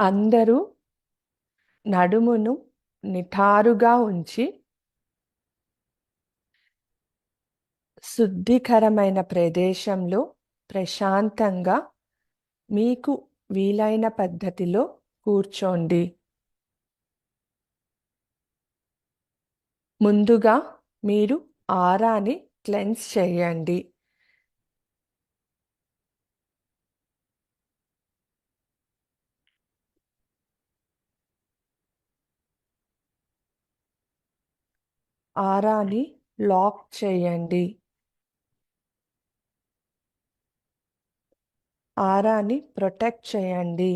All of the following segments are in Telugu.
అందరూ నడుమును నిటారుగా ఉంచి శుద్ధికరమైన ప్రదేశంలో ప్రశాంతంగా మీకు వీలైన పద్ధతిలో కూర్చోండి. ముందుగా మీరు ఆరాని క్లెన్స్ చేయండి. ఆరాని లాక్ చేయండి. ఆరాని ప్రొటెక్ట్ చేయండి.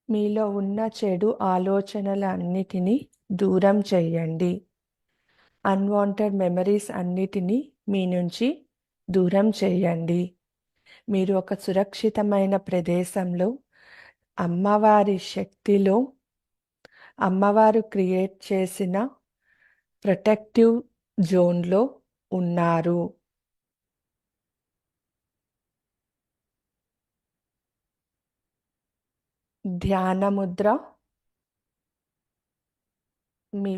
మీలో ఉన్న చెడు ఆలోచనలన్నిటినీ దూరం చేయండి. అన్వాంటెడ్ మెమరీస్ అన్నిటినీ మీ నుంచి దూరం చేయండి. మీరు ఒక సురక్షితమైన ప్రదేశంలో అమ్మవారి శక్తిలో అమ్మవారు క్రియేట్ చేసిన ప్రొటెక్టివ్ జోన్లో ఉన్నారు. ధ్యాన ముద్ర మీ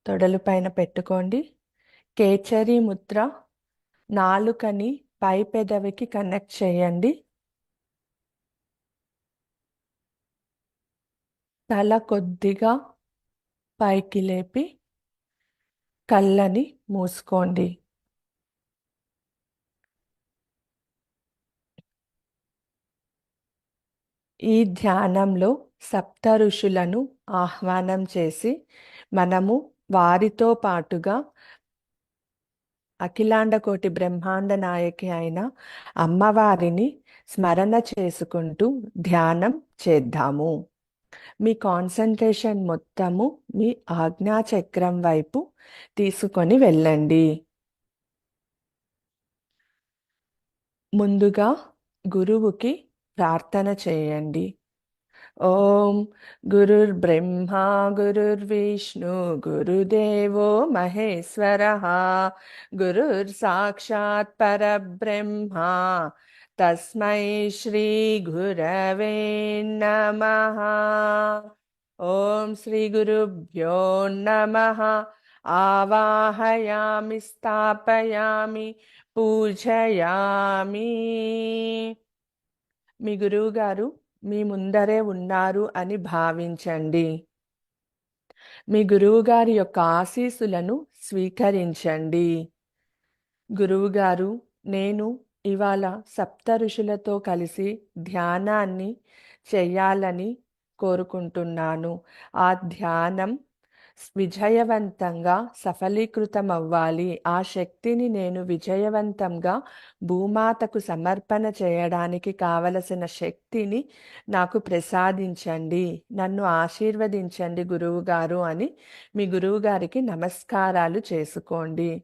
తొడలు పైన పెట్టుకోండి. కేచరి ముద్ర నాలుకని పై పెదవికి కనెక్ట్ చేయండి. తల కొద్దిగా పైకి లేపి కళ్ళని మూసుకోండి. ఈ ధ్యానంలో సప్త ఋషులను ఆహ్వానం చేసి మనము వారితో పాటుగా అఖిలాండకోటి బ్రహ్మాండ నాయకి అయిన అమ్మవారిని స్మరణ చేసుకుంటూ ధ్యానం చేద్దాము. మీ కాన్సంట్రేషన్ మొత్తము మీ ఆజ్ఞాచక్రం వైపు తీసుకొని వెళ్ళండి. ముందుగా గురువుకి ప్రార్థన చేయండి. ఓం గురుర్బ్రహ్మా గురుర్విష్ణు గురుదేవో మహేశ్వరః గురుర్ సాక్షాత్ పరబ్రహ్మ తస్మై శ్రీ గురవే నమః. ఓం శ్రీ గురుభ్యో నమః. ఆవాహయామి స్థాపయామి పూజయామి. మీ గురువుగారు మీ ముందరే ఉన్నారు అని భావించండి. మీ గురువుగారి యొక్క ఆశీస్సులను స్వీకరించండి. గురువుగారు, నేను ఇవాళ సప్త ఋషులతో కలిసి ధ్యానాన్ని చేయాలని కోరుకుంటున్నాను. ఆ ధ్యానం విజయవంతంగా సఫలీకృతం అవ్వాలి. ఆ శక్తిని నేను విజయవంతంగా భూమాతకు సమర్పణ చేయడానికి కావలసిన శక్తిని నాకు ప్రసాదించండి. నన్ను ఆశీర్వదించండి గురువుగారు అని మీ గురువుగారికి నమస్కారాలు చేసుకోండి.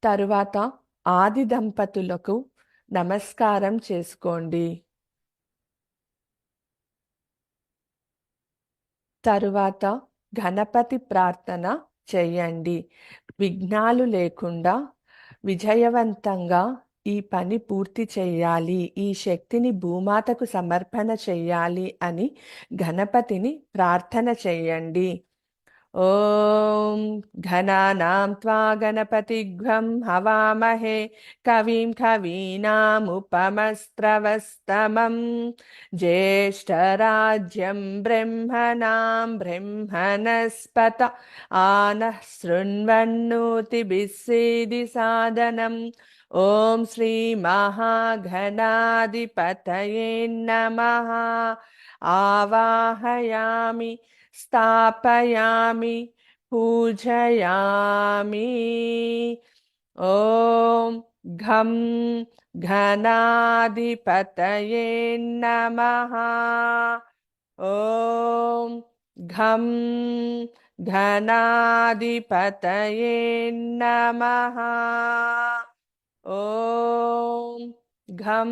తరువాత ఆది దంపతులకు నమస్కారం చేసుకోండి. తరువాత గణపతి ప్రార్థన చేయండి. విఘ్నాలు లేకుండా విజయవంతంగా ఈ పని పూర్తి చేయాలి, ఈ శక్తిని భూమాతకు సమర్పణ చేయాలి అని గణపతిని ప్రార్థన చేయండి. ఓం ఘనానాం త్వా గణపతిగ్వం హవామహే కవిం కవీనాముపమస్త్రవస్తమం జ్యేష్ఠరాజ్యం బ్రహ్మణాం బ్రహ్మణస్పత ఆనః శృణ్వన్నోతిభిస్సేది సాదనం. ఓం శ్రీ మహాగణాధిపతయే నమః. ఆవాహయామి స్థాపయామి పూజయామి. ఓం ఘం ఘనాధిపతయే నమః. ఓం ఘం ఘనాధిపతయే నమః. ఓం ఘం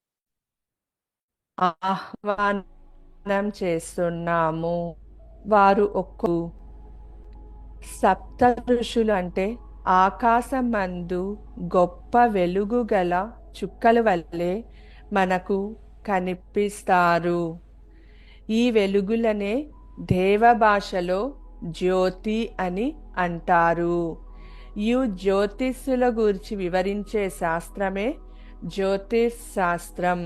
ఆహ్వానం చేస్తున్నాము. వారు సప్త ఋషులు అంటే ఆకాశమందు గొప్ప వెలుగు గల చుక్కల వల్లే మనకు కనిపిస్తారు. ఈ వెలుగులనే దేవ భాషలో జ్యోతి అని అంటారు. ఈ జ్యోతిష్యుల గురించి వివరించే శాస్త్రమే జ్యోతిష్ శాస్త్రం.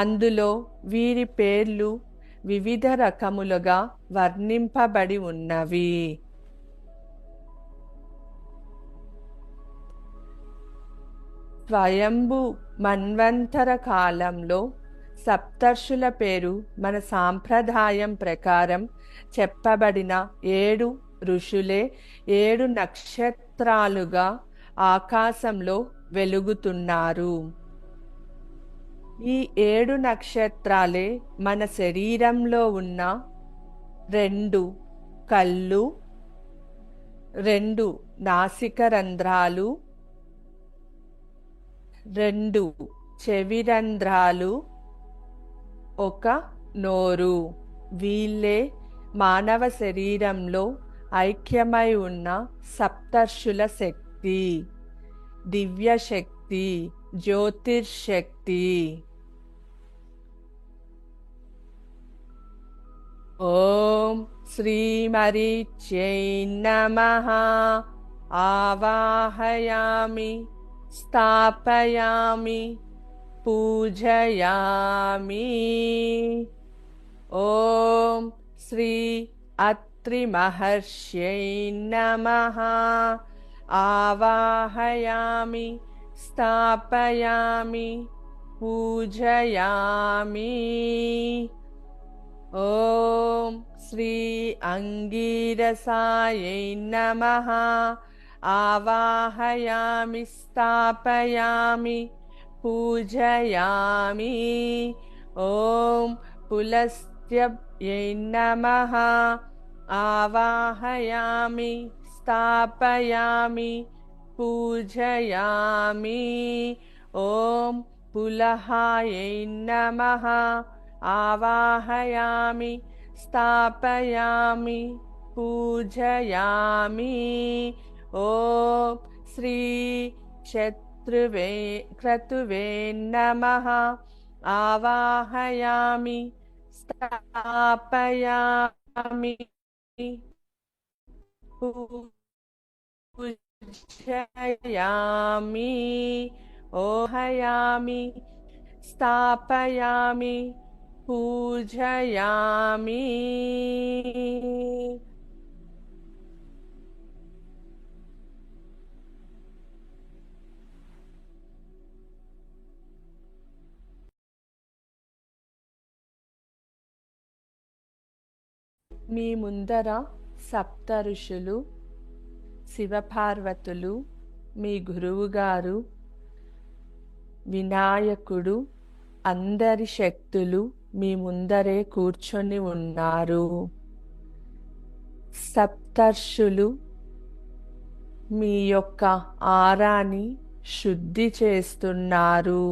అందులో వీరి పేర్లు వివిధ రకములుగా వర్ణింపబడి ఉన్నవి. స్వయంభు మన్వంతర కాలంలో సప్తర్షుల పేరు మన సాంప్రదాయం ప్రకారం చెప్పబడిన 7 ఋషులే 7 నక్షత్రాలుగా ఆకాశంలో వెలుగుతున్నారు. ఈ 7 నక్షత్రాలే మన శరీరంలో ఉన్న 2 కళ్ళు, 2 నాసిక రంధ్రాలు, 2 చెవి రంధ్రాలు, 1 నోరు. వీళ్ళే మానవ శరీరంలో ఐక్యమై ఉన్న సప్తర్షుల శక్తి, దివ్య శక్తి, జ్యోతిర్శక్తి. ఓం శ్రీమరీచ్యై నమః. ఆవాహయామి, స్థాపయామి, పూజయామి. ఓం శ్రీ అత్రి మహర్ష్యై నమః. ఆవాహయామి, స్థాపయామి, పూజయామి. ఓం శ్రీ అంగీరసాయై నమః. ఆవాహయామి, స్థాపయామి, పూజయామి. ఓం పులస్త్యై నమః. ఆవాహయామి, స్థాపయామి, పూజయామి. ఓం పులహాయై నమః. ఆవాహయామి, స్థాపయామి, పూజయామి. ఓం శ్రీ క్రతువే నమః. ఆవాహయామి, స్థాపయామి, పూజయామి. ఓహయామి, స్థాపయామి, పూజయామి. మీ ముందర సప్త ఋషులు, శివపార్వతులు, మీ గురువుగారు, వినాయకుడు, అందరి శక్తులు మీ ముందరే కూర్చొని ఉన్నారు. సప్తర్షులు మీ యొక్క ఆరాని శుద్ధి చేస్తున్నారు.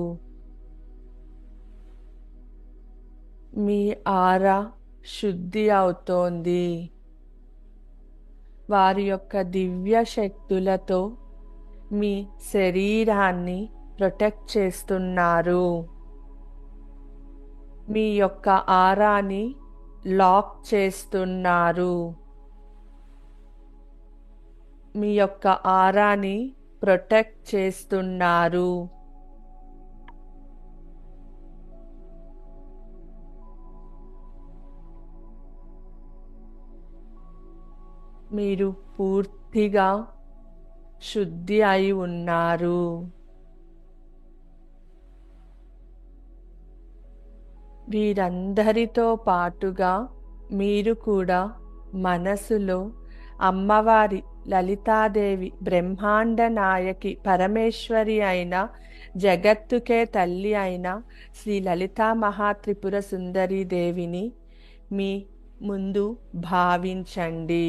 మీ ఆరా శుద్ధి అవుతోంది. వారి యొక్క దివ్య శక్తులతో మీ శరీరాన్ని ప్రొటెక్ట్ చేస్తున్నారు. మీ యొక్క ఆరాని లాక్ చేస్తున్నారు. మీ యొక్క ఆరాని ప్రొటెక్ట్ చేస్తున్నారు. మీరు పూర్తిగా శుద్ధి అయి ఉన్నారు. వీరందరితో పాటుగా మీరు కూడా మనసులో అమ్మవారి లలితాదేవి, బ్రహ్మాండ నాయకి, పరమేశ్వరి అయిన, జగత్తుకే తల్లి అయిన శ్రీ లలితా మహాత్రిపుర సుందరీ దేవిని మీ ముందు భావించండి.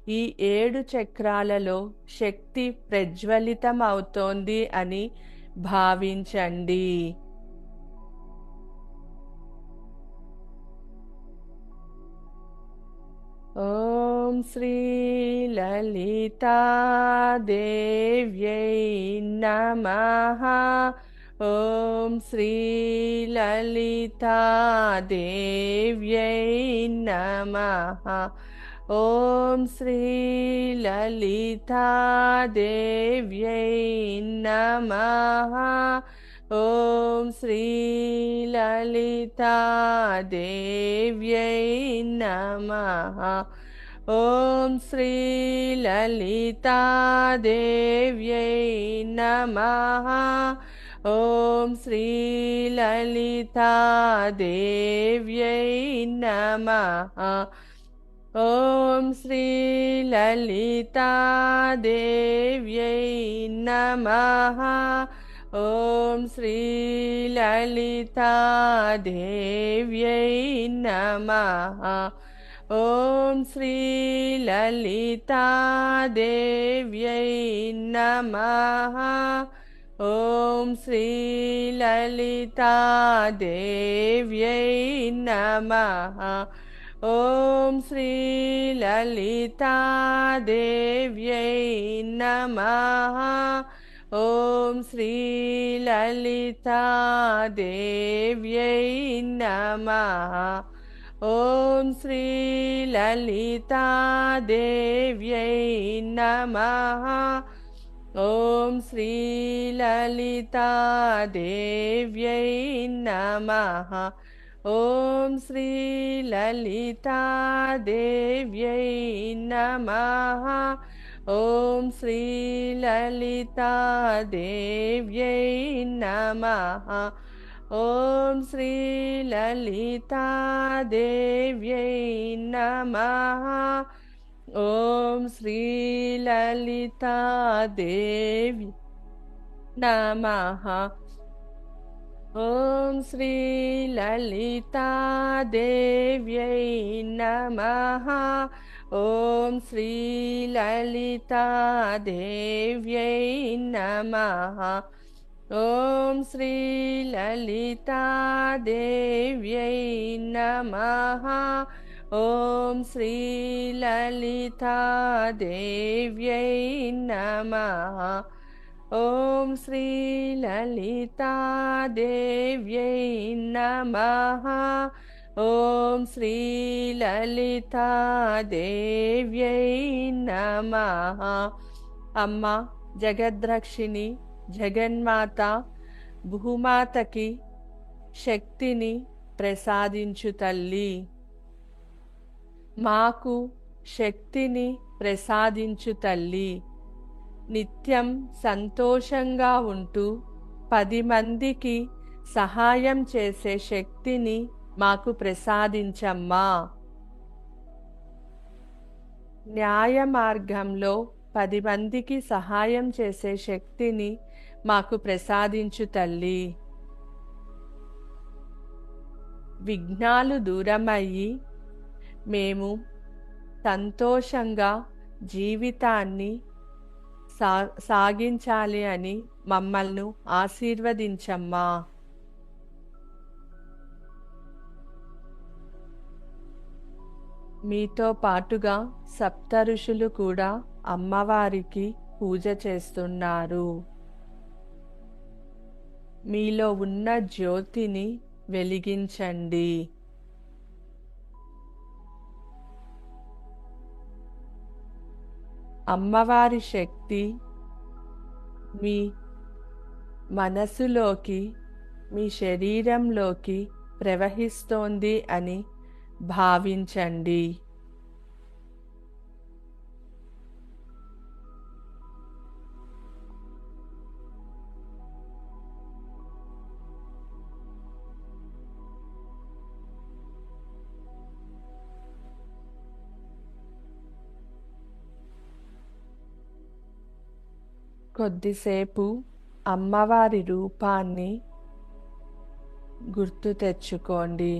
ఈ 7 చక్రాలలో శక్తి ప్రజ్వలితమవుతోంది అని భావించండి. ఓం శ్రీ లలితాదేవ్యై నమః. ఓం శ్రీ లలితాదేవ్యై నమః. ఓం శ్రీ లలితాదేవ్యై నమః. ఓం శ్రీ లలితాదేవ్యై నమః. ఓం శ్రీ లలితాదేవ్యై నమః. ఓం శ్రీ లలితాదేవ్యై నమః. ఓం శ్రీ లలితాదేవ్యై నమః. ఓం శ్రీ లలితాదేవ్యై నమః. ఓం శ్రీ లలితాదేవ్యై నమః. ఓం శ్రీ లలితాదేవ్యై నమః. ఓం శ్రీ లలితాదేవ్యై నమః. ఓం శ్రీ లలితాదేవ్యై నమః. ఓం శ్రీ లలితాదేవ్యై నమః. ఓం శ్రీ లలితాదేవ్యై నమః. ఓం శ్రీ లలితాదేవ్యై నమః. ఓం శ్రీ లలితాదేవ్యై నమః. ఓం శ్రీ లలితాదేవ్యై నమః. ఓం శ్రీ లలితాదేవి నమః. ఓం శ్రీ లలితాదేవ్యై నమః. ఓం శ్రీ లలితాదేవ్యై నమః. ఓం శ్రీ లలితాదేవ్యై నమః. ఓం శ్రీ లలితాదేవ్యై నమః. ఓం శ్రీ లలితాదేవ్యై నమః. ఓం శ్రీ లలితాదేవ్యై నమః. అమ్మ జగద్రక్షిణి జగన్మాత భూమాతకి శక్తిని ప్రసాదించు తల్లి. మాకు శక్తిని ప్రసాదించు తల్లి. నిత్యం సంతోషంగా ఉంటూ 10 మందికి సహాయం చేసే శక్తిని మాకు ప్రసాదించమ్మా. న్యాయ మార్గంలో 10 మందికి సహాయం చేసే శక్తిని మాకు ప్రసాదించు తల్లి. విఘ్నాలు దూరమయ్యి మేము సంతోషంగా జీవితాన్ని సాగించాలి అని మమ్మల్ని ఆశీర్వదించమ్మా. మీతో పాటుగా సప్త ఋషులు కూడా అమ్మవారికి పూజ చేస్తున్నారు. మీలో ఉన్న జ్యోతిని వెలిగించండి. అమ్మవారి శక్తి మీ మనసులోకి మీ శరీరంలోకి ప్రవహిస్తోంది అని భావించండి. కొద్దిసేపు అమ్మవారి రూపాన్ని గుర్తు తెచ్చుకోండి.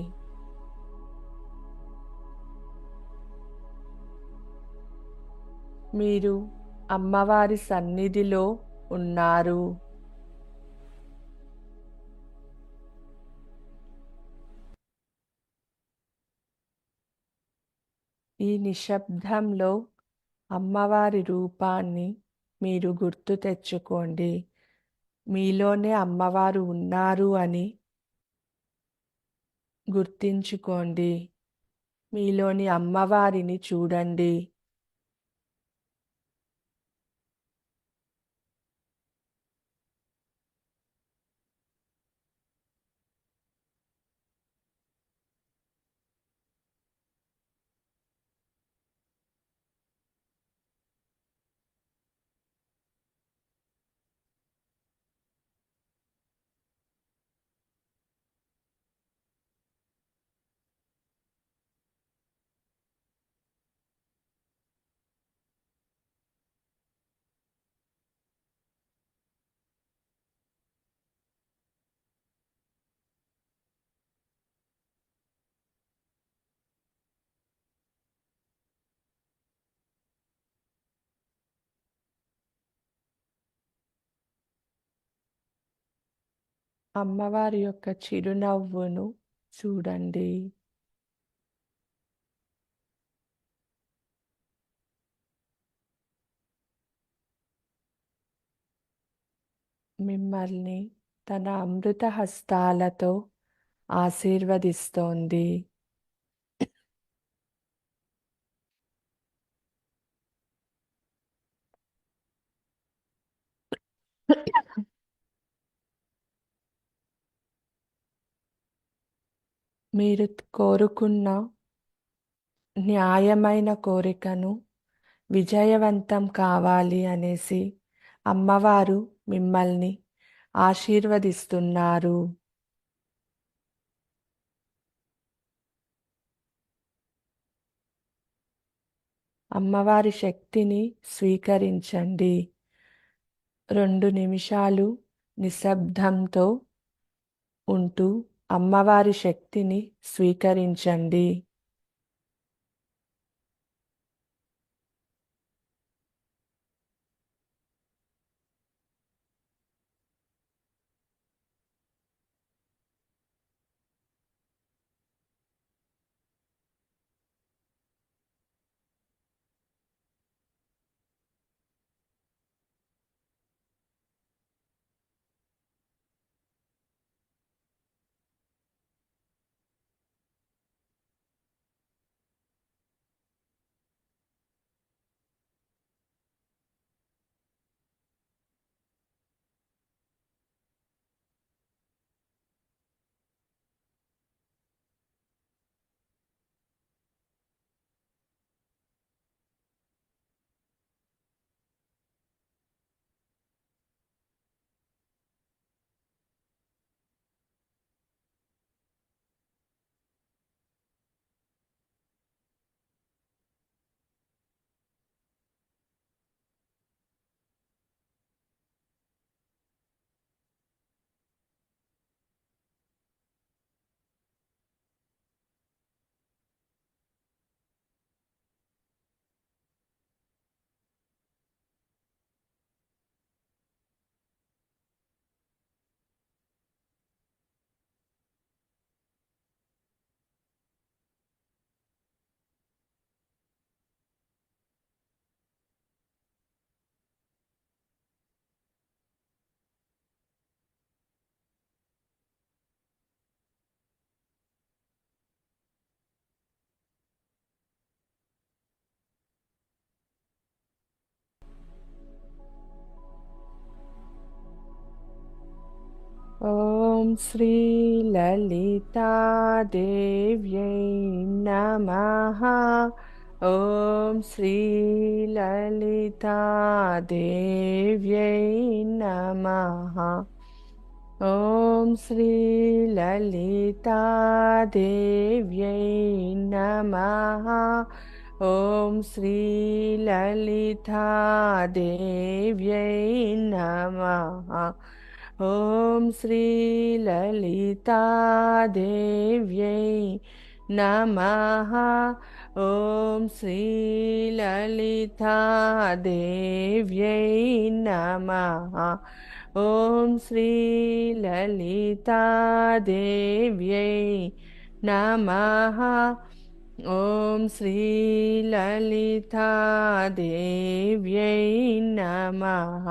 మీరు అమ్మవారి సన్నిధిలో ఉన్నారు. ఈ నిశ్శబ్దంలో అమ్మవారి రూపాన్ని మీరు గుర్తు తెచ్చుకోండి. మీలోనే అమ్మవారు ఉన్నారు అని గుర్తించుకోండి. మీలోని అమ్మవారిని చూడండి. అమ్మవారి యొక్క చిరునవ్వును చూడండి. మిమ్మల్ని తన అమృత హస్తాలతో ఆశీర్వదిస్తోంది. మీరు కోరుకున్న న్యాయమైన కోరికను విజయవంతం కావాలి అనేసి అమ్మవారు మిమ్మల్ని ఆశీర్వదిస్తున్నారు. అమ్మవారి శక్తిని స్వీకరించండి. 2 నిమిషాలు నిశ్శబ్దంతో ఉంటూ అమ్మవారి శక్తిని స్వీకరించండి. ఓం శ్రీ లలితాదేవ్యై నమః. ఓం శ్రీ లలితాదేవ్యై నమః. ఓం శ్రీ లలితాదేవ్యై నమః. ఓం శ్రీ లలితాదేవ్యై నమః. ఓం శ్రీ లలితాదేవ్యై నమః. ఓం శ్రీలలితాదేవ్యై నమః. ఓం శ్రీలలితాదేవ్యై నమః. ఓం శ్రీలలితాదేవ్యై నమః.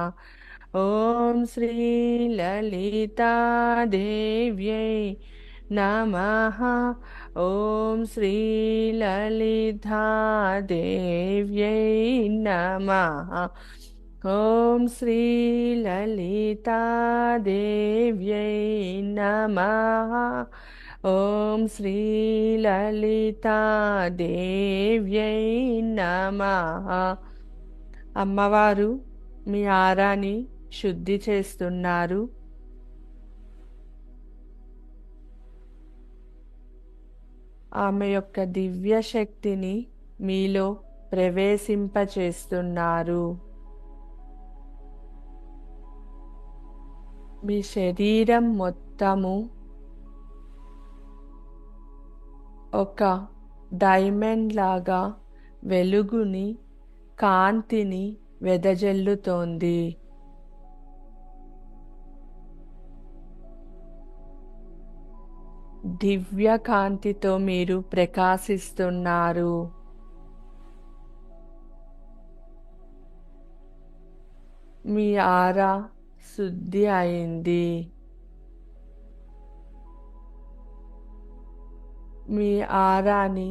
ఓం శ్రీలలితాదేవ్యై నమః. ఓం శ్రీలలితాదేవ్యై నమః. ఓం శ్రీలలితాదేవ్యై నమః. ఓం శ్రీలలితాదేవ్యై నమః. అమ్మవారు మీ ఆరాని శుద్ధి చేస్తున్నారు. ఆమె యొక్క దివ్య శక్తిని మీలో ప్రవేశింపచేస్తున్నారు. మీ శరీరం మొత్తము ఒక డైమండ్ లాగా వెలుగుని, కాంతిని వెదజల్లుతోంది. దివ్య కాంతితో మీరు ప్రకాశిస్తున్నారు. మీ ఆరా శుద్ధి అయింది. మీ ఆరాని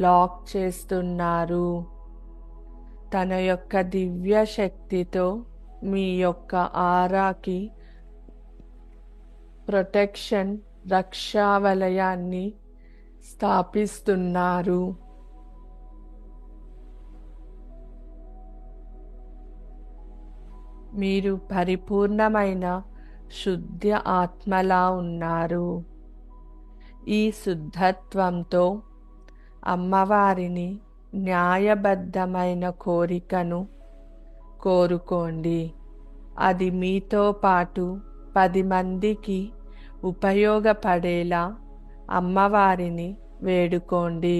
లాక్ చేస్తున్నారు. తన యొక్క దివ్య శక్తితో మీ యొక్క ఆరాకి ప్రొటెక్షన్, రక్షావలయాన్ని స్థాపిస్తున్నారు. మీరు పరిపూర్ణమైన శుద్ధ ఆత్మలా ఉన్నారు. ఈ శుద్ధత్వంతో అమ్మవారిని న్యాయబద్ధమైన కోరికను కోరుకోండి. అది మీతో పాటు 10 మందికి ఉపయోగపడేలా అమ్మవారిని వేడుకోండి.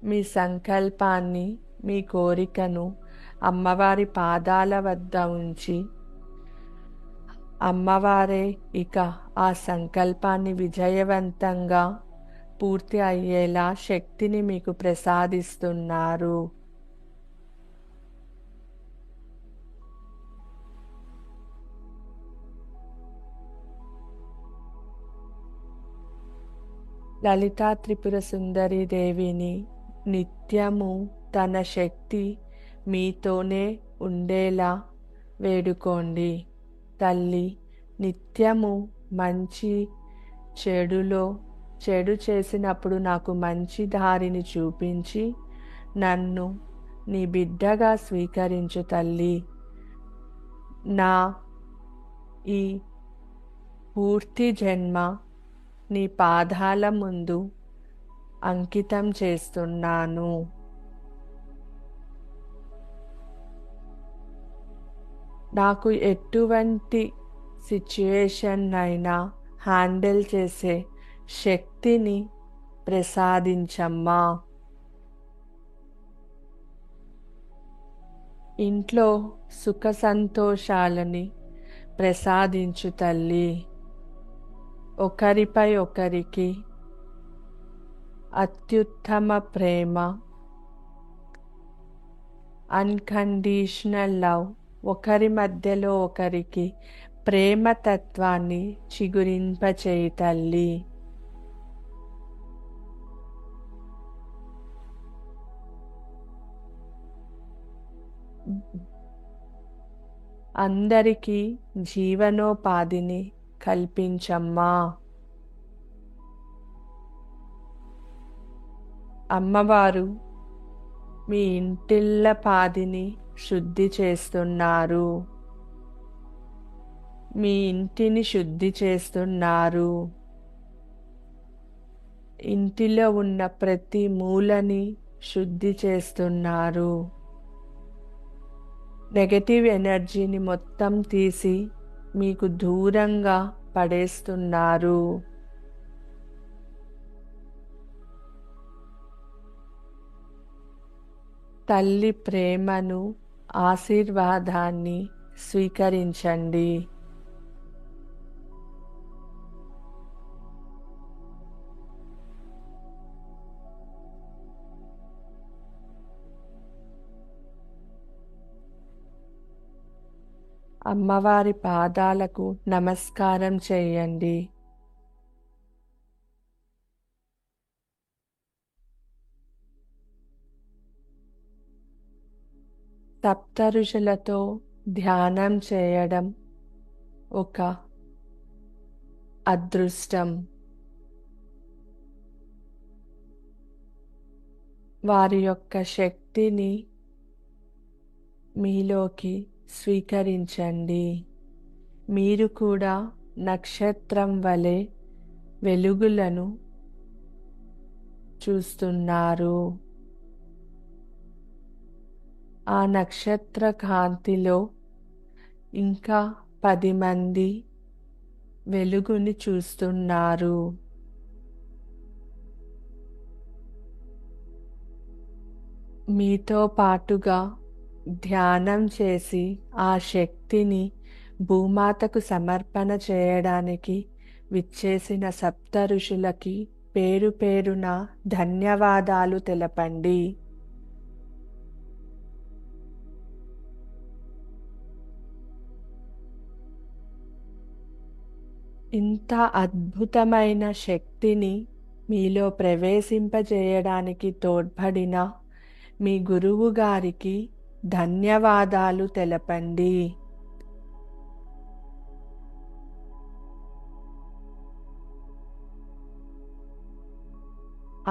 మీ సంకల్పాన్ని, మీ కోరికను అమ్మవారి పాదాల వద్ద ఉంచి అమ్మవారే ఇక ఆ సంకల్పాన్ని విజయవంతంగా పూర్తి అయ్యేలా శక్తిని మీకు ప్రసాదిస్తున్నారు. లలితా త్రిపుర సుందరి దేవిని నిత్యము తన శక్తి మీతోనే ఉండేలా వేడుకోండి. తల్లి, నిత్యము మంచి చెడులో చెడు చేసినప్పుడు నాకు మంచి దారిని చూపించి నన్ను నీ బిడ్డగా స్వీకరించు తల్లి. నా ఈ పూర్తి జన్మ నీ పాదాల ముందు అంకితం చేస్తున్నాను. నాకు ఎటువంటి సిచ్యుయేషన్ అయినా హ్యాండిల్ చేసే శక్తిని ప్రసాదించమ్మా. ఇంట్లో సుఖ సంతోషాలని ప్రసాదించు తల్లి. ఒకరిపై ఒకరికి అత్యుత్తమ ప్రేమ, అన్కండిషనల్ లవ్, ఒకరి మధ్యలో ఒకరికి ప్రేమతత్వాన్ని చిగురింపచేయి తల్లి. అందరికీ జీవనోపాధిని కల్పించమ్మా. అమ్మవారు మీ ఇంటిళ్ళ పాదిని శుద్ధి చేస్తున్నారు. మీ ఇంటిని శుద్ధి చేస్తున్నారు. ఇంటిలో ఉన్న ప్రతి మూలని శుద్ధి చేస్తున్నారు. నెగటివ్ ఎనర్జీని మొత్తం తీసి మీకు దూరంగా పడేస్తున్నారు. తల్లి ప్రేమను, ఆశీర్వాదాన్ని స్వీకరించండి. అమ్మవారి పాదాలకు నమస్కారం చేయండి. సప్తఋషులతో ధ్యానం చేయడం ఒక అదృష్టం. వారి యొక్క శక్తిని మీలోకి స్వీకరించండి. మీరు కూడా నక్షత్రం వలె వెలుగులను చూస్తున్నారు. ఆ నక్షత్ర కాంతిలో ఇంకా 10 మంది వెలుగుని చూస్తున్నారు. మీతో పాటుగా ధ్యానం చేసి ఆ శక్తిని భూమాతకు సమర్పణ చేయడానికి విచ్చేసిన సప్త ఋషులకి పేరు పేరున ధన్యవాదాలు తెలపండి. ఇంత అద్భుతమైన శక్తిని మీలో ప్రవేశింపజేయడానికి తోడ్పడిన మీ గురువు గారికి ధన్యవాదాలు తెలపండి.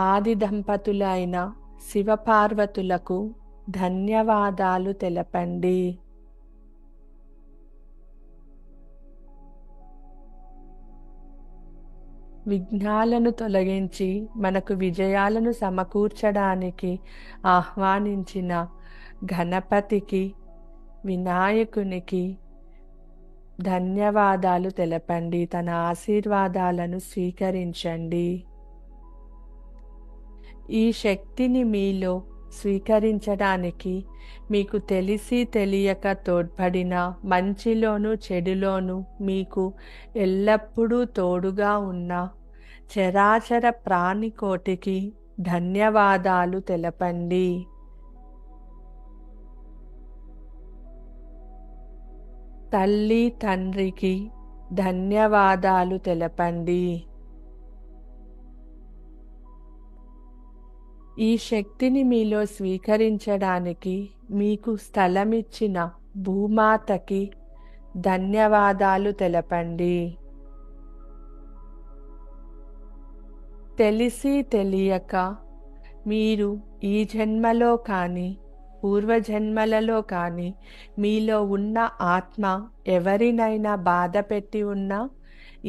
ఆది దంపతులైన శివపార్వతులకు ధన్యవాదాలు తెలపండి. విఘ్నాలను తొలగించి మనకు విజయాలను సమకూర్చడానికి ఆహ్వానించిన గణపతికి, వినాయకునికి ధన్యవాదాలు తెలపండి. తన ఆశీర్వాదాలను స్వీకరించండి. ఈ శక్తిని మీలో స్వీకరించడానికి మీకు తెలిసి తెలియక తోడ్పడిన మంచిలోను చెడులోను మీకు ఎల్లప్పుడూ తోడుగా ఉన్న చరాచర ప్రాణికోటికి ధన్యవాదాలు తెలపండి. తల్లి తండ్రికి ధన్యవాదాలు తెలపండి. ఈ శక్తిని మీలో స్వీకరించడానికి మీకు స్థలమిచ్చిన భూమాతకి ధన్యవాదాలు తెలపండి. తెలిసి తెలియక మీరు ఈ జన్మలో కానీ పూర్వజన్మలలో కానీ మీలో ఉన్న ఆత్మ ఎవరినైనా బాధ పెట్టి ఉన్నా,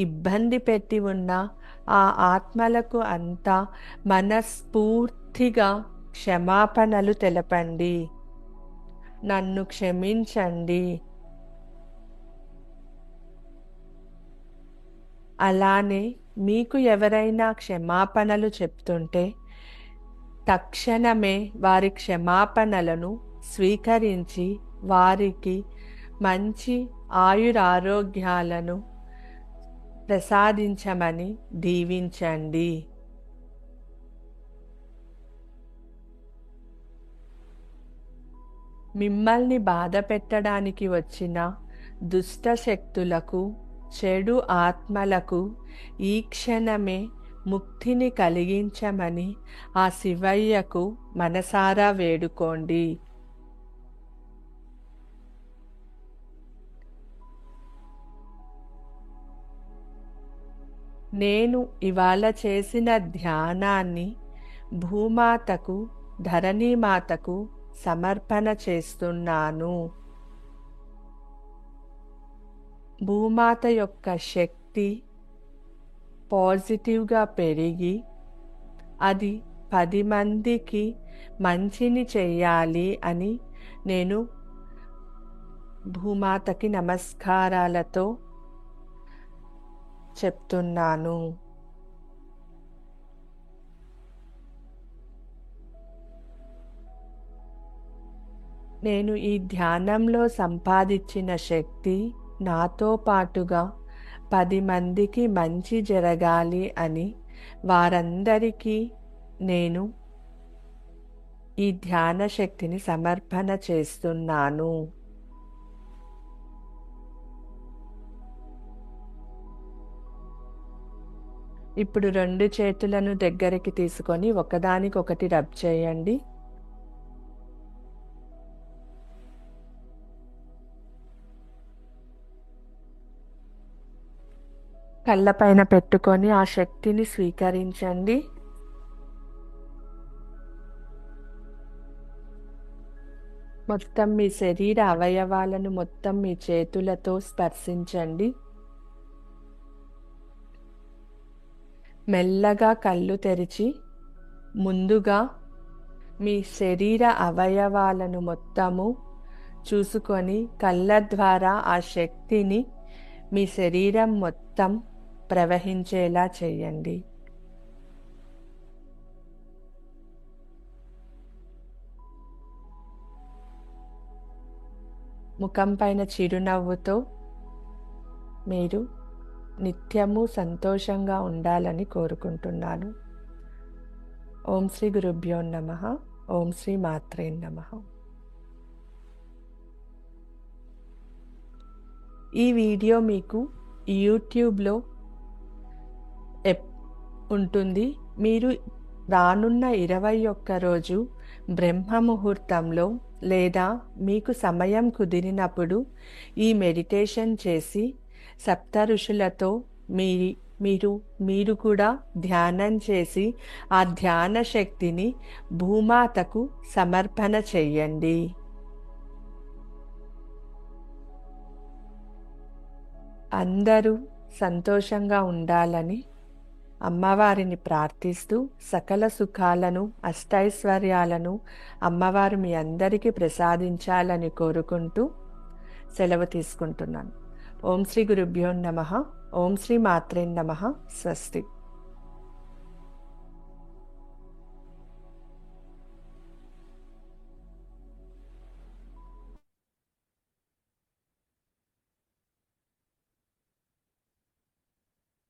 ఇబ్బంది పెట్టి ఉన్నా ఆ ఆత్మలకు అంతా మనస్ఫూర్తిగా క్షమాపణలు తెలపండి. నన్ను క్షమించండి. అలానే మీకు ఎవరైనా క్షమాపణలు చెప్తుంటే తక్షణమే వారి క్షమాపణలను స్వీకరించి వారికి మంచి ఆయురారోగ్యాలను ప్రసాదించమని దీవించండి. మిమ్మల్ని బాధ పెట్టడానికి వచ్చిన దుష్ట శక్తులకు, చెడు ఆత్మలకు ఈ క్షణమే ముక్తిని కలిగించమని ఆ శివయ్యకు మనసారా వేడుకోండి. నేను ఇవాళ చేసిన ధ్యానాన్ని భూమాతకు, ధరణీమాతకు సమర్పణ చేస్తున్నాను. భూమాత యొక్క శక్తి పాజిటివ్గా పెరిగి అది 10 మందికి మంచిని చెయ్యాలి అని నేను భూమాతకి నమస్కారాలతో చెప్తున్నాను. నేను ఈ ధ్యానంలో సంపాదించిన శక్తి నాతో పాటుగా 10 మందికి మంచి జరగాలి అని వారందరికీ నేను ఈ ధ్యాన శక్తిని సమర్పణ చేస్తున్నాను. ఇప్పుడు 2 చేతులను దగ్గరికి తీసుకొని ఒకదానికొకటి రబ్ చేయండి. కళ్ళపైన పెట్టుకొని ఆ శక్తిని స్వీకరించండి. మొత్తం మీ శరీర అవయవాలను మొత్తం మీ చేతులతో స్పర్శించండి. మెల్లగా కళ్ళు తెరిచి ముందుగా మీ శరీర అవయవాలను మొత్తము చూసుకొని కళ్ళ ద్వారా ఆ శక్తిని మీ శరీరం మొత్తం ప్రవహించేలా చేయండి. ముఖం పైన చిరునవ్వుతో మీరు నిత్యము సంతోషంగా ఉండాలని కోరుకుంటున్నాను. ఓం శ్రీ గురుభ్యో నమః. ఓం శ్రీ మాత్రే నమః. ఈ వీడియో మీకు యూట్యూబ్లో ఉంటుంది. మీరు రానున్న 21 రోజు బ్రహ్మ ముహూర్తంలో లేదా మీకు సమయం కుదిరినప్పుడు ఈ మెడిటేషన్ చేసి సప్త ఋషులతో మీరు కూడా ధ్యానం చేసి ఆ ధ్యాన శక్తిని భూమాతకు సమర్పణ చెయ్యండి. అందరూ సంతోషంగా ఉండాలని అమ్మవారిని ప్రార్థిస్తూ సకల సుఖాలను అష్టైశ్వర్యాలను అమ్మవారు మీ అందరికీ ప్రసాదించాలని కోరుకుంటూ సెలవు తీసుకుంటున్నాను. ఓం శ్రీ గురుభ్యో నమః. ఓం శ్రీ మాత్రే నమః. స్వస్తి.